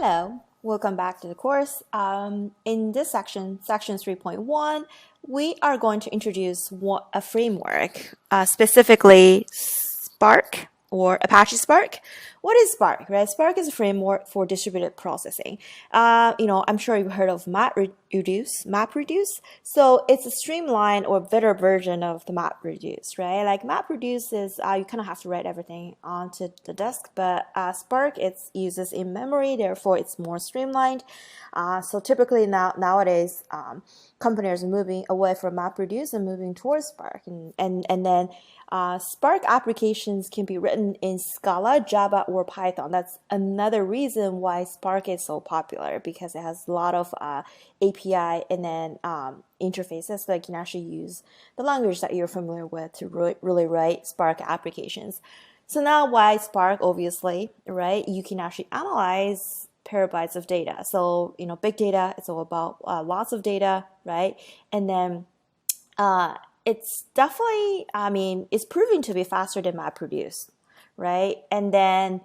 Hello, welcome back to the course. In this section 3.1, we are going to introduce a framework, specifically Spark or Apache Spark. What is Spark, right? Spark is a framework for distributed processing. I'm sure you've heard of MapReduce. So it's a streamlined or better version of the MapReduce, right? Like MapReduce is, you kind of have to write everything onto the disk, but Spark, it uses in memory, therefore it's more streamlined. So typically nowadays, companies are moving away from MapReduce and moving towards Spark. And then Spark applications can be written in Scala, Java, or Python. That's another reason why Spark is so popular, because it has a lot of API and then interfaces, so you can actually use the language that you're familiar with to really write Spark applications. So now why Spark, obviously, right? You can actually analyze terabytes of data. So, big data, it's all about lots of data, right? And then it's definitely, it's proving to be faster than MapReduce, right? And then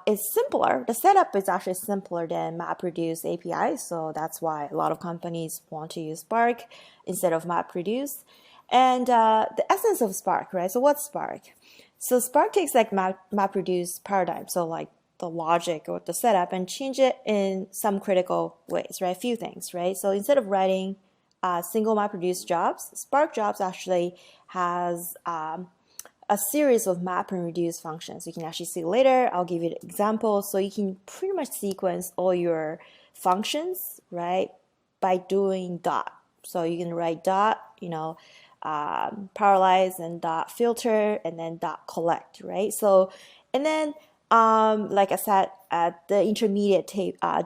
it's simpler. The setup is actually simpler than MapReduce API, so that's why a lot of companies want to use Spark instead of MapReduce. And the essence of Spark, right? So what's Spark? So Spark takes like MapReduce paradigm, so like the logic or the setup, and change it in some critical ways, right? A few things, right? So instead of writing single MapReduce jobs, Spark jobs actually has a series of map and reduce functions. You can actually see later. I'll give you an example. So you can pretty much sequence all your functions, right, by doing dot. So you can write dot, parallelize, and dot filter, and then dot collect, right? So, and then like I said, the intermediate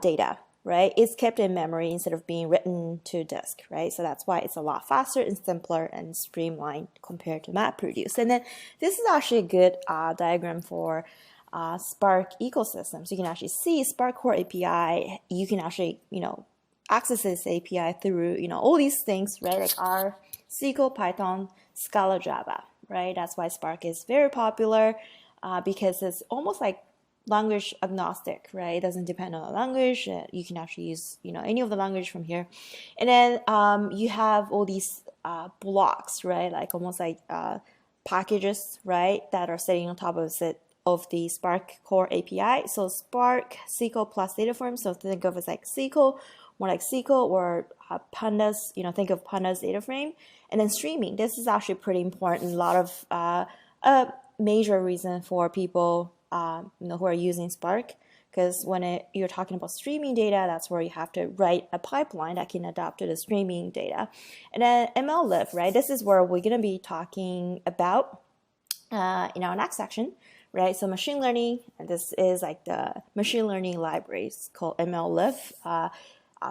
data, right, is kept in memory instead of being written to disk, right? So that's why it's a lot faster and simpler and streamlined compared to MapReduce. And then this is actually a good diagram for Spark ecosystem. So you can actually see Spark Core API. You can actually, access this API through, all these things, right, like R, SQL, Python, Scala, Java, right? That's why Spark is very popular. Because it's almost like language agnostic, right? It doesn't depend on the language. You can actually use, any of the language from here. And then you have all these blocks, right? Like almost like packages, right? That are sitting on top of the Spark Core API. So Spark, SQL plus data frame. So think of it as like SQL, more like SQL, or Pandas, think of Pandas data frame. And then streaming. This is actually pretty important. A lot of major reason for people who are using Spark, because when you're talking about streaming data, that's where you have to write a pipeline that can adapt to the streaming data. And then MLlib, right? This is where we're going to be talking about in our next section, right? So machine learning, and this is like the machine learning library. It's called MLlib.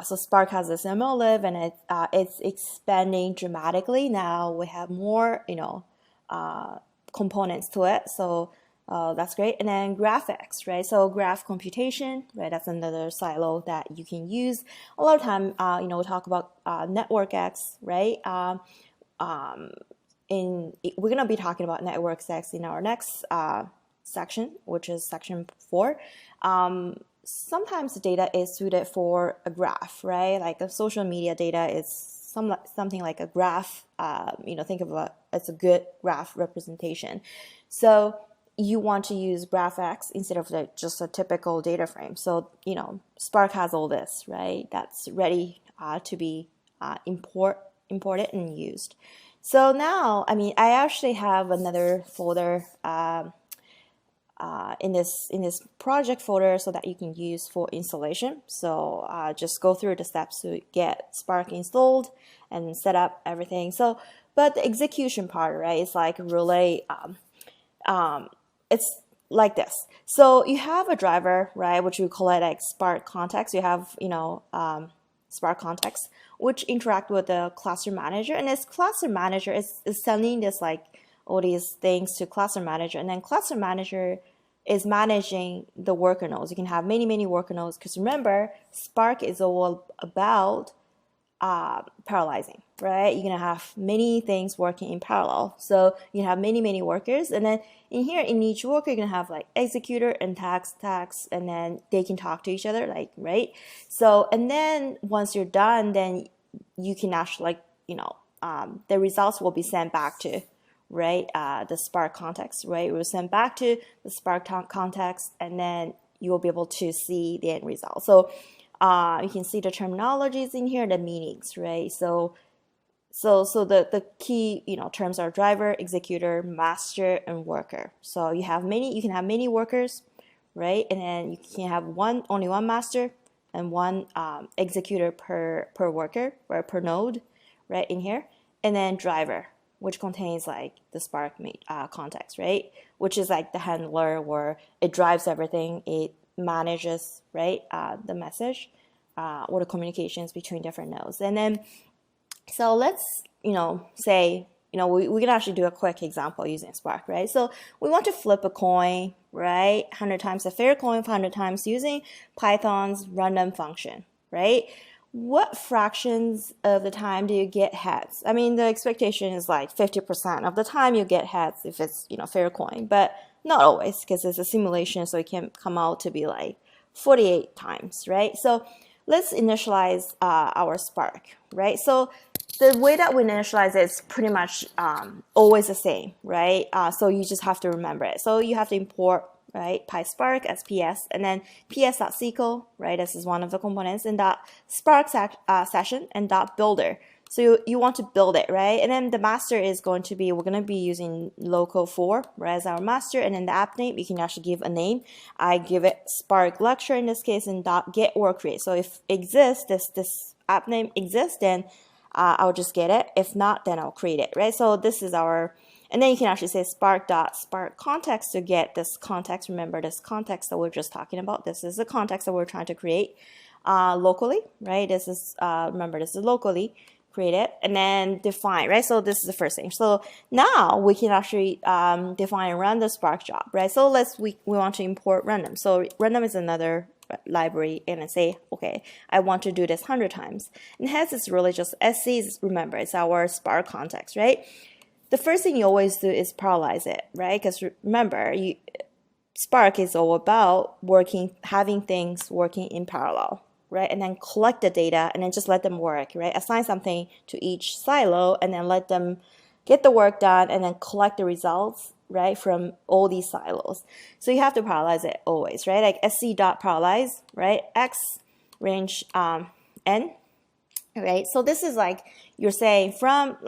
So Spark has this MLlib, and it's expanding dramatically. Now we have more, components to it, so that's great. And then GraphX, right? So graph computation, right? That's another silo that you can use. A lot of time, we'll talk about NetworkX, right? We're gonna be talking about NetworkX in our next section, which is section 4. Sometimes the data is suited for a graph, right? Like the social media data is something like a graph, think of it's a good graph representation. So you want to use GraphX instead of just a typical data frame. So, Spark has all this, right? That's ready to be imported and used. So now, I actually have another folder in this project folder so that you can use for installation. So just go through the steps to get Spark installed and set up everything. So, but the execution part, right, is like really, it's like this. So you have a driver, right, which we call it like Spark context. You have, Spark context, which interact with the cluster manager, and this cluster manager is sending this like all these things to cluster manager, and then cluster manager is managing the worker nodes. You can have many worker nodes, because remember, Spark is all about parallelizing, right? You're gonna have many things working in parallel. So you have many workers, and then in here, in each worker, you're gonna have like executor and task, and then they can talk to each other, like, right? So, and then once you're done, then you can actually, like, the results will be sent back to, right, the Spark context, right? It will send back to the Spark context, and then you will be able to see the end result. So you can see the terminologies in here, the meanings, right? So the key terms are driver, executor, master, and worker. So you can have many workers, right? And then you can have only one master and one executor per worker or per node, right, in here. And then driver, which contains like the Spark context, right? Which is like the handler where it drives everything. It manages, right, the message or the communications between different nodes. And then, so let's, say, we can actually do a quick example using Spark, right? So we want to flip a coin, right? 100 times a fair coin, 100 times using Python's random function, right? What fractions of the time do you get heads? I mean, the expectation is like 50% of the time you get heads if it's, fair coin, but not always, because it's a simulation, so it can come out to be like 48 times, right? So let's initialize our Spark, right? So the way that we initialize it is pretty much always the same, right? So you just have to remember it. So you have to import, right, PySpark as PS, and then ps.sql, right? This is one of the components, and .spark session and .builder. So you want to build it, right? And then the master is going to be, we're going to be using local 4, right, as our master, and then the app name, you can actually give a name. I give it Spark lecture in this case, and .get or create. So if exists, this app name exists, then I'll just get it. If not, then I'll create it, right? So this is our, and then you can actually say spark.spark context to get this context. Remember this context that we're just talking about. This is the context that we're trying to create locally, right? This is, remember, this is locally created, and then define, right? So this is the first thing. So now we can actually define and run the Spark job, right? So we want to import random. So random is another library, and I say, okay, I want to do this 100 times. And heads is really just SC is, remember, it's our Spark context, right? The first thing you always do is parallelize it, right? Because remember, Spark is all about having things working in parallel, right? And then collect the data and then just let them work, right? Assign something to each silo and then let them get the work done and then collect the results, right, from all these silos. So you have to parallelize it always, right? Like sc.parallelize, right? X range n, right? So this is like you're saying from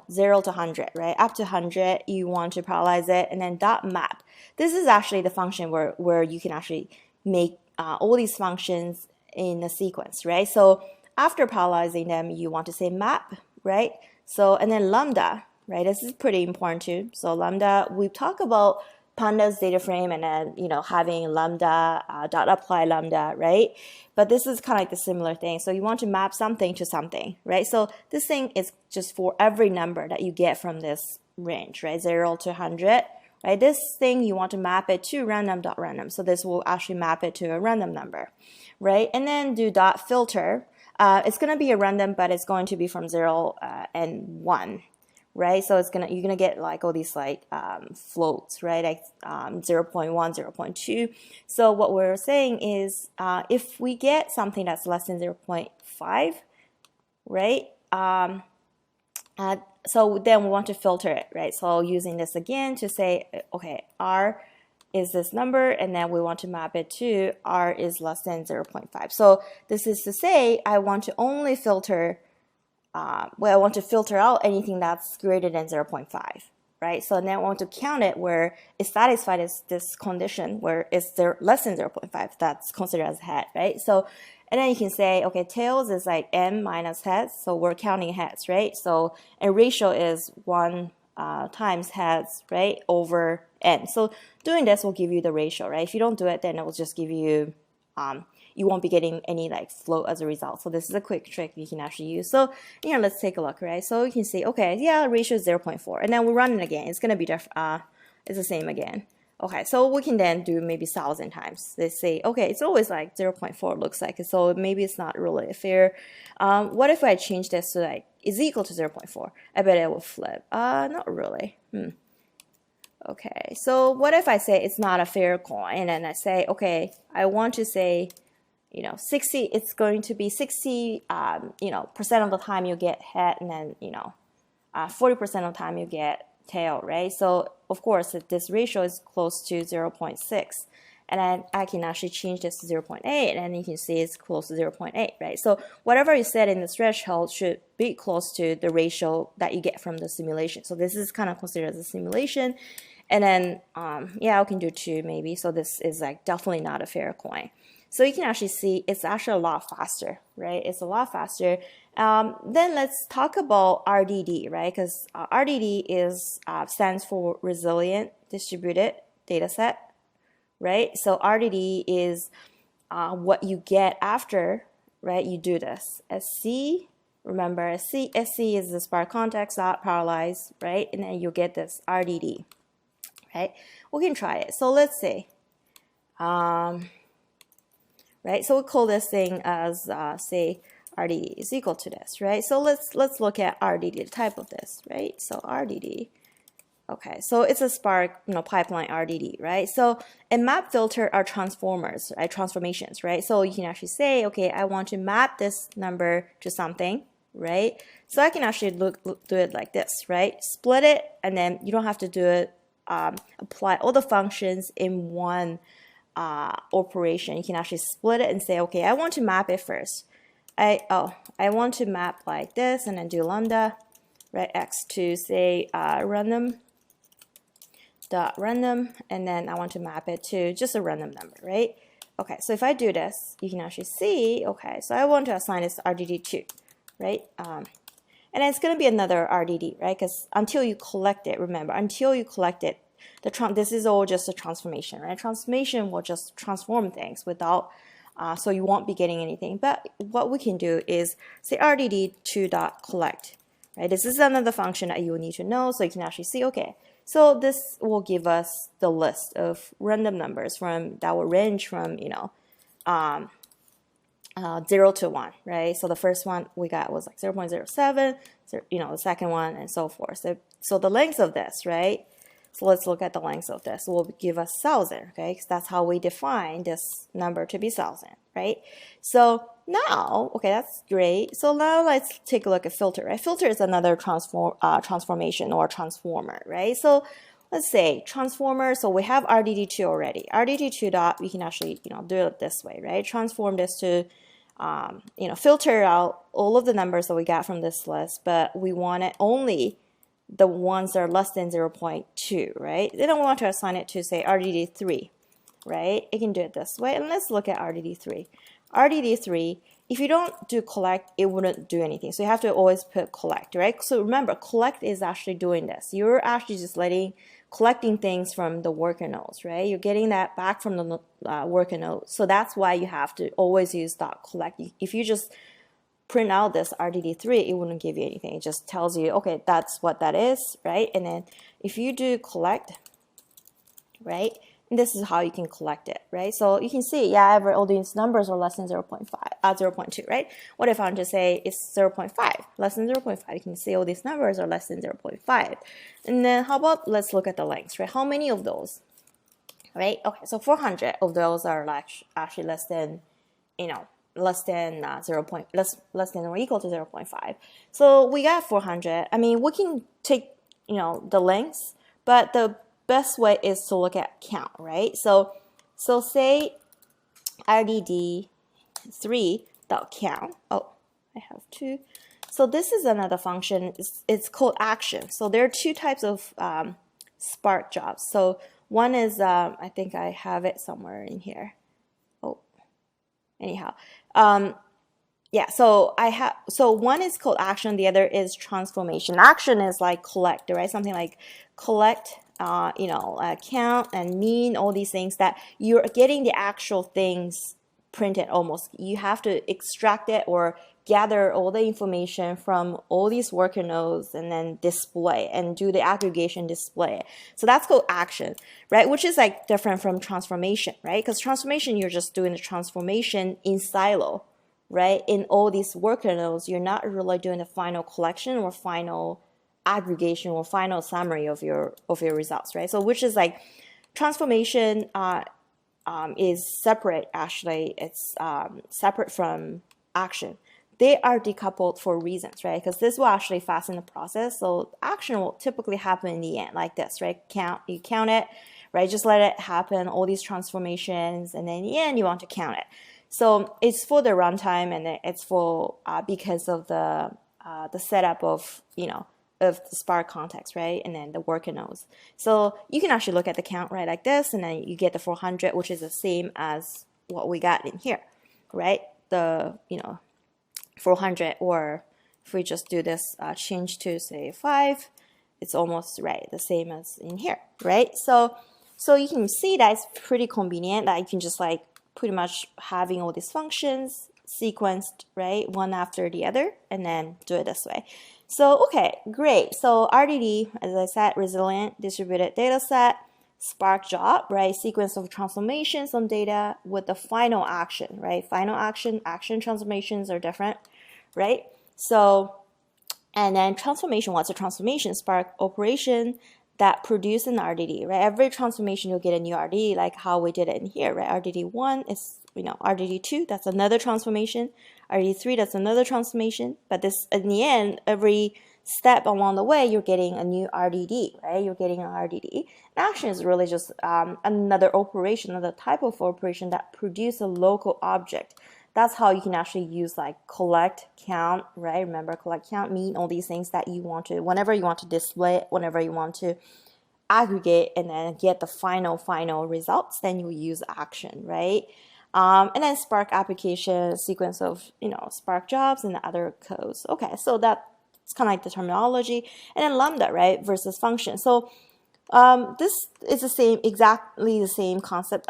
0 to 100, right? Up to 100, you want to parallelize it, and then .map. This is actually the function where you can actually make all these functions in a sequence, right? So after parallelizing them, you want to say map, right? So, and then lambda, right? This is pretty important too. So lambda, we talk about pandas data frame and then, having lambda, .apply lambda, right? But this is kind of like the similar thing. So you want to map something to something, right? So this thing is just for every number that you get from this range, right? 0 to 100, right? This thing, you want to map it to random.random. So this will actually map it to a random number, right? And then do .filter. It's going to be a random, but it's going to be from 0 and 1, right? So you're gonna get like all these like floats, right? Like 0.1, 0.2. So what we're saying is if we get something that's less than 0.5, right? So then we want to filter it, right? So using this again to say, okay, R is this number, and then we want to map it to R is less than 0.5. So this is to say I want to only filter I want to filter out anything that's greater than 0.5, right? So then I want to count it where it's satisfied this condition where it's less than 0.5. That's considered as head, right? So, and then you can say, okay, tails is like m minus heads. So we're counting heads, right? So a ratio is 1 times heads, right, over n. So doing this will give you the ratio, right? If you don't do it, then it will just give you you won't be getting any like float as a result. So this is a quick trick you can actually use. So let's take a look, right? So you can see, okay, yeah, ratio is 0.4, and then we run it again. It's gonna be it's the same again. Okay, so we can then do maybe 1,000 times. They say, okay, it's always like 0.4 looks like, so maybe it's not really fair. What if I change this to like is equal to 0.4? I bet it will flip. Not really. Okay, so what if I say it's not a fair coin, and I say, okay, I want to say, 60, it's going to be 60, percent of the time you get head, and then, 40% of the time you get tail, right? So of course, if this ratio is close to 0.6, and then I can actually change this to 0.8, and you can see it's close to 0.8, right? So whatever you set in the threshold should be close to the ratio that you get from the simulation. So this is kind of considered as a simulation. And then, yeah, I can do 2 maybe. So this is like definitely not a fair coin. So you can actually see it's actually a lot faster, right? It's a lot faster. Then let's talk about RDD, right? Because RDD stands for Resilient Distributed Dataset, right? So RDD is what you get after, right? You do this. SC, remember, SC is the Spark context dot parallelize, right? And then you get this RDD, right? We can try it. So let's say, right? So we call this thing as say RDD is equal to this, right? So let's look at RDD, the type of this, right? So RDD. Okay, so it's a Spark, pipeline RDD, right? So a map filter are transformers, right? Transformations, right? So you can actually say, okay, I want to map this number to something, right? So I can actually do it like this, right? Split it, and then you don't have to do it, apply all the functions in one operation. You can actually split it and say, okay, I want to map it first. I want to map like this, and then do lambda, right? X to say random, and then I want to map it to just a random number, right? Okay, so if I do this, you can actually see, okay, so I want to assign this RDD2, right? And it's going to be another RDD, right? Because until you collect it, remember, until you collect it, this is all just a transformation, right? Transformation will just transform things without, so you won't be getting anything. But what we can do is say RDD2.collect, right? This is another function that you will need to know, so you can actually see, okay, so this will give us the list of random numbers that will range from 0 to 1, right? So the first one we got was like 0.07, the second one, and so forth. So the length of this, right? So let's look at the length of this. It will give us 1,000, okay? Because that's how we define this number to be 1,000, right? So now, okay, that's great. So now let's take a look at filter, right? Filter is another transformation or transformer, right? So let's say transformer. So we have RDD2 already. RDD2 dot, we can actually, do it this way, right? Transform this to, filter out all of the numbers that we got from this list, but we want it only the ones that are less than 0.2, right? Then I want to assign it to say RDD3, right? You can do it this way. And let's look at RDD3. RDD3, if you don't do collect, it wouldn't do anything. So you have to always put collect, right? So remember, collect is actually doing this. You're actually just collecting things from the worker nodes, right? You're getting that back from the worker node. So that's why you have to always use .collect. If you just print out this RDD3, it wouldn't give you anything. It just tells you, okay, that's what that is, right? And then if you do collect, right, and this is how you can collect it, right? So you can see, yeah, all these numbers are less than 0.2, right? What if I want to say it's 0.5, less than 0.5? You can see all these numbers are less than 0.5. And then how about, let's look at the lengths, right? How many of those, right? Okay, so 400 of those are actually less than, less than less than or equal to 0.5. So we got 400. I mean, we can take the lengths, but the best way is to look at count, right? So say RDD3.count. Oh, I have 2. So this is another function. It's called action. So there are 2 types of Spark jobs. So one is I think I have it somewhere in here. Anyhow, yeah, so one is called action, the other is transformation. Action is like collect, right? Something like collect, count and mean, all these things that you're getting the actual things printed almost. You have to extract it or gather all the information from all these worker nodes and then display and do the aggregation display. So that's called action, right? Which is like different from transformation, right? Because transformation, you're just doing the transformation in silo, right? In all these worker nodes, you're not really doing the final collection or final aggregation or final summary of your results, right? So which is like transformation is separate. Actually, it's separate from action. They are decoupled for reasons, right? Because this will actually fasten the process. So action will typically happen in the end, like this, right? You count it, right? Just let it happen, all these transformations, and then in the end, you want to count it. So it's for the runtime, and it's for because of the setup of of the Spark context, right? And then the worker nodes. So you can actually look at the count, right, like this, and then you get the 400, which is the same as what we got in here, right? The 400, or if we just do this change to say 5, it's almost right the same as in here, right? So you can see that it's pretty convenient that you can just like pretty much having all these functions sequenced, right, one after the other, and then do it this way. So okay, great. So RDD, as I said, resilient distributed data set, Spark job, right? Sequence of transformations on data with the final action, right? Final action transformations are different, right? So, and then transformation, what's a transformation? Spark operation that produce an RDD, right? Every transformation you'll get a new RDD, like how we did it in here, right? RDD1 is, RDD2, that's another transformation. RDD3, that's another transformation. But this, in the end, every step along the way, you're getting a new RDD, right? You're getting an RDD. An action is really just another operation, another type of operation that produce a local object. That's how you can actually use like collect, count, right? Remember, collect, count mean all these things that you want to, whenever you want to display it, whenever you want to aggregate and then get the final results, then you use action, right? And then Spark application, sequence of, Spark jobs and other codes. Okay, so that's kind of like the terminology. And then Lambda, right, versus function. So this is exactly the same concept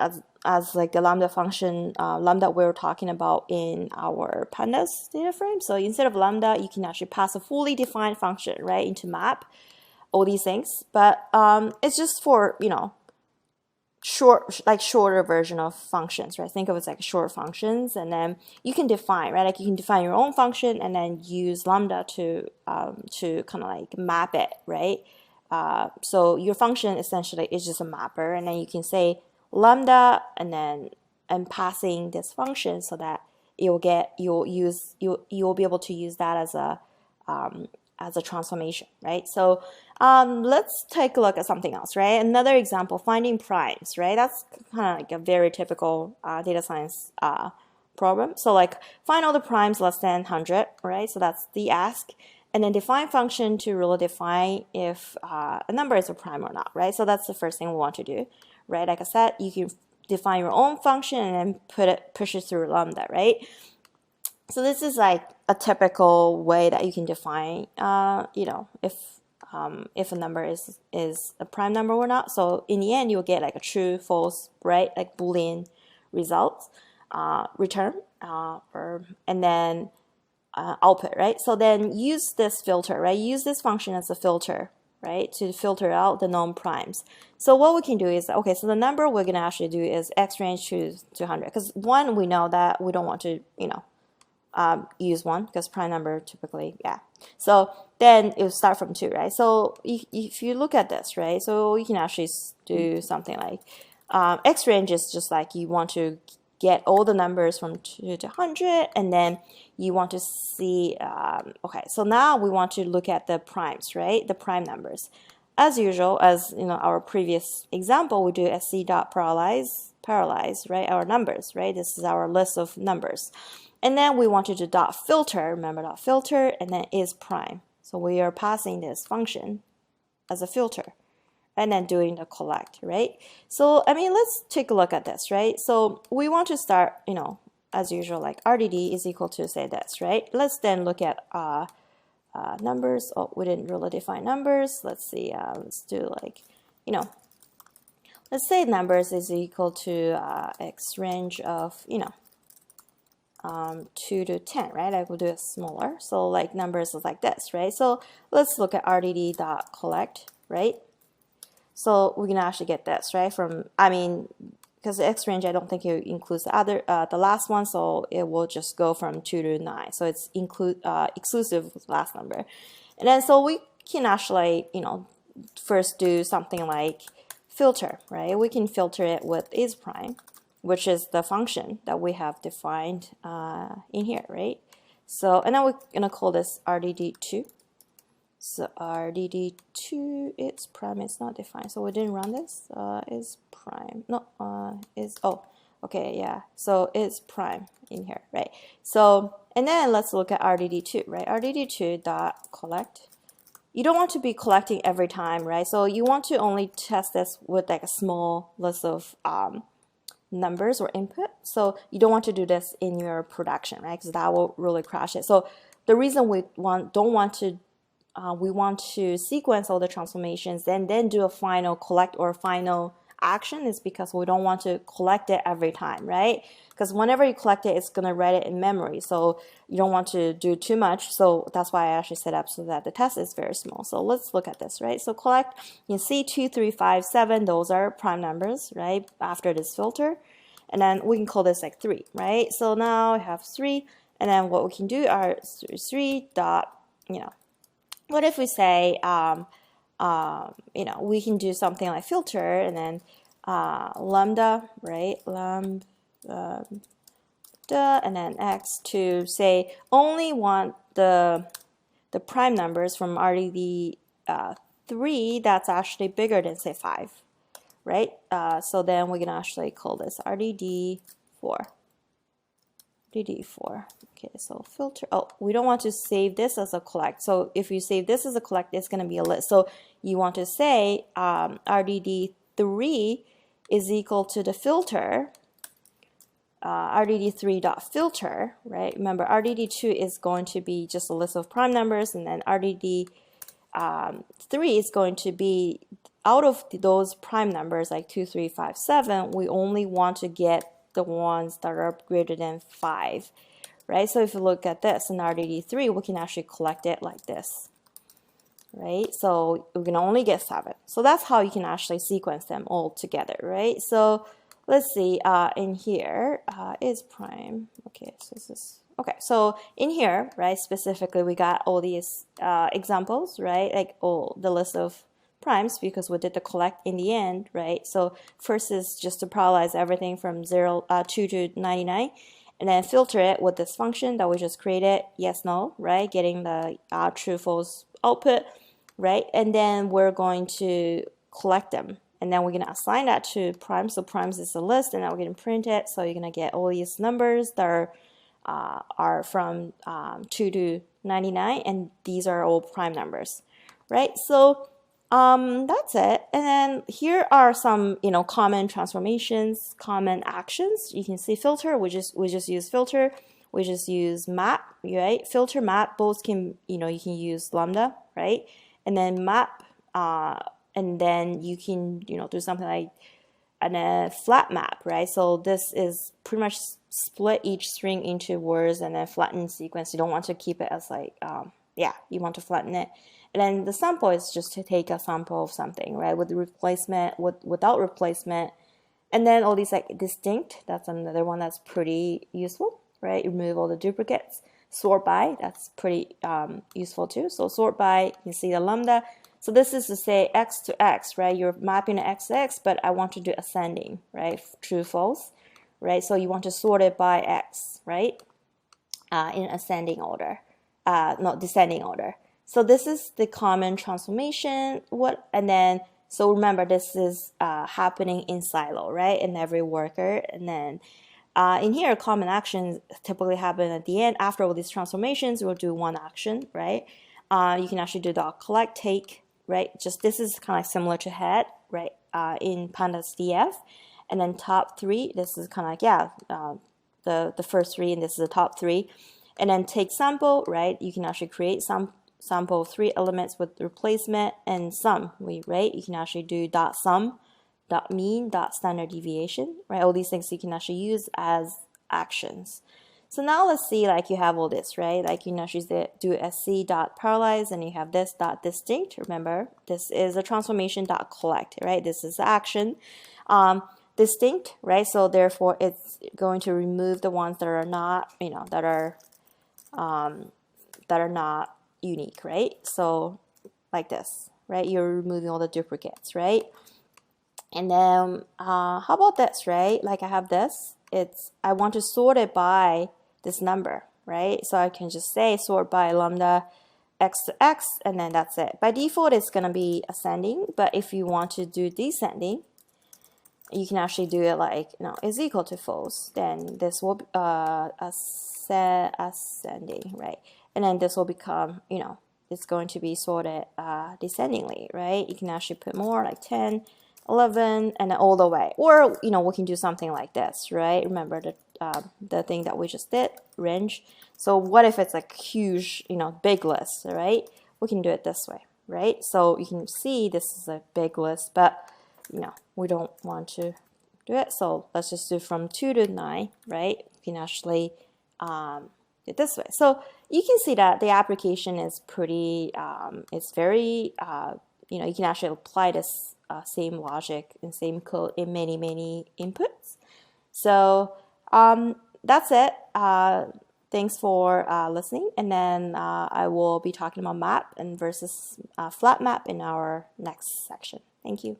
as like the Lambda function, Lambda we were talking about in our Pandas data frame. So instead of Lambda, you can actually pass a fully defined function, right, into map, all these things. But it's just for, shorter version of functions, right? Think of it as like short functions, and then you can define, right? Like you can define your own function and then use Lambda to kind of like map it, right? So your function essentially is just a mapper, and then you can say Lambda and passing this function so that you'll be able to use that as a transformation, right? So let's take a look at something else, right? Another example, finding primes, right? That's kind of like a very typical data science problem. So like find all the primes less than 100, right? So that's the ask. And then define function to really define if a number is a prime or not, right? So that's the first thing we want to do, right? Like I said, you can define your own function and then push it through Lambda, right? So this is like a typical way that you can define, if a number is a prime number or not. So in the end, you'll get like a true, false, right? Like Boolean results, return, and then output, right? So then use this filter, right? Use this function as a filter, right? To filter out the non-primes. So what we can do is, okay, so the number we're going to actually do is x range to 100. Because 1, we know that we don't want to, use 1 because prime number typically, yeah. So then it will start from 2, right? So if you look at this, right? So you can actually do something like x range is just like you want to get all the numbers from 2 to 100, and then you want to see, okay, so now we want to look at the primes, right? The prime numbers. As usual, as our previous example, we do sc.parallelize, right? Our numbers, right? This is our list of numbers. And then we want to do dot filter, remember dot filter, and then is prime. So we are passing this function as a filter, and then doing the collect, right? So, let's take a look at this, right? So we want to start, as usual, like RDD is equal to, say, this, right? Let's then look at numbers. Oh, we didn't really define numbers. Let's see, let's do like, let's say numbers is equal to x range of, 2 to 10, right? I will do it smaller. So like numbers is like this, right? So let's look at rdd.collect, right? So we can actually get this, right? From, I mean, because the X range, I don't think it includes the other, the last one, so it will just go from 2 to 9. So it's exclusive with the last number. And then so we can actually, first do something like filter, right? We can filter it with isPrime, which is the function that we have defined in here, right? So, and then we're gonna call this rdd2. So rdd2 is prime, it's not defined, so we didn't run this. Is prime, no, oh, okay, yeah, so it's prime in here, right? So, and then let's look at rdd2, right? rdd2.collect. You don't want to be collecting every time, right? So you want to only test this with like a small list of numbers or input. So you don't want to do this in your production, right? Because that will really crash it. So the reason we want to sequence all the transformations and then do a final collect or final action is because we don't want to collect it every time, right? Because whenever you collect it, it's going to write it in memory. So you don't want to do too much. So that's why I actually set up so that the test is very small. So let's look at this, right? So collect, you see 2, 3, 5, 7, those are prime numbers, right? After this filter. And then we can call this like 3, right? So now we have 3. And then what we can do are 3 dot, what if we say, we can do something like filter and then lambda, right? Lambda, and then x to say only want the prime numbers from RDD 3 that's actually bigger than say 5, right? So then we can actually call this RDD 4. RDD4. Okay, so filter. Oh, we don't want to save this as a collect. So if you save this as a collect, it's going to be a list. So you want to say RDD3 is equal to the filter, RDD3.filter, right? Remember, RDD2 is going to be just a list of prime numbers, and then RDD3 is going to be out of those prime numbers like 2, 3, 5, 7. We only want to get the ones that are greater than 5, right? So if you look at this in RDD3, we can actually collect it like this, right? So we can only get 7. So that's how you can actually sequence them all together, right? So let's see, in here is prime. Okay, so this is okay. So in here, right, specifically, we got all these examples, right? Like all the list of primes because we did the collect in the end, right? So first is just to parallelize everything from 2 to 99, and then filter it with this function that we just created, yes, no, right? Getting the true, false output, right? And then we're going to collect them, and then we're going to assign that to prime. So primes is a list, and then we're going to print it. So you're going to get all these numbers that are from 2 to 99, and these are all prime numbers, right? So that's it. And then here are some, common transformations, common actions. You can see filter, we just use filter. We just use map, right? Filter, map, both can, you can use lambda, right? And then map, and then you can, do something like a flat map, right? So this is pretty much split each string into words and then flatten sequence. You don't want to keep it as like, you want to flatten it. And then the sample is just to take a sample of something, right? With replacement, without replacement. And then all these like distinct, that's another one that's pretty useful, right? Remove all the duplicates. Sort by, that's pretty useful too. So sort by, you see the lambda. So this is to say x to x, right? You're mapping x to x, but I want to do ascending, right? True, false, right? So you want to sort it by x, right? In ascending order, not descending order. So this is the common transformation. And then so remember this is happening in silo, right? In every worker. And then in here, common actions typically happen at the end. After all these transformations, we'll do one action, right? You can actually do .collect, take, right? Just this is kind of similar to head, right? In Pandas DF. And then top 3, this is kind of like, the first 3, and this is the top 3. And then take sample, right? You can actually create some sample of 3 elements with replacement and sum, right? You can actually do .sum, .mean, .standard deviation, right? All these things you can actually use as actions. So now let's see, like you have all this, right? Like you should do sc.parallelize, and you have this dot distinct. Remember, this is a transformation dot collect, right? This is the action. Distinct, right? So therefore, it's going to remove the ones that are not, that are not unique, right? So like this, right? You're removing all the duplicates, right? And then how about this, right? Like I have this. I want to sort it by this number, right? So I can just say sort by lambda x to x, and then that's it. By default, it's going to be ascending, but if you want to do descending, you can actually do it like, is equal to false. Then this will be ascending, right? And then this will become, it's going to be sorted descendingly, right? You can actually put more, like 10, 11, and then all the way. Or, we can do something like this, right? Remember the thing that we just did, range. So what if it's like huge, big list, right? We can do it this way, right? So you can see this is a big list, but, we don't want to do it. So let's just do from 2 to 9, right? You can actually do it this way. So you can see that the application is pretty, it's very, you can actually apply this same logic and same code in many, many inputs. So that's it. Thanks for listening. And then I will be talking about map and versus flat map in our next section. Thank you.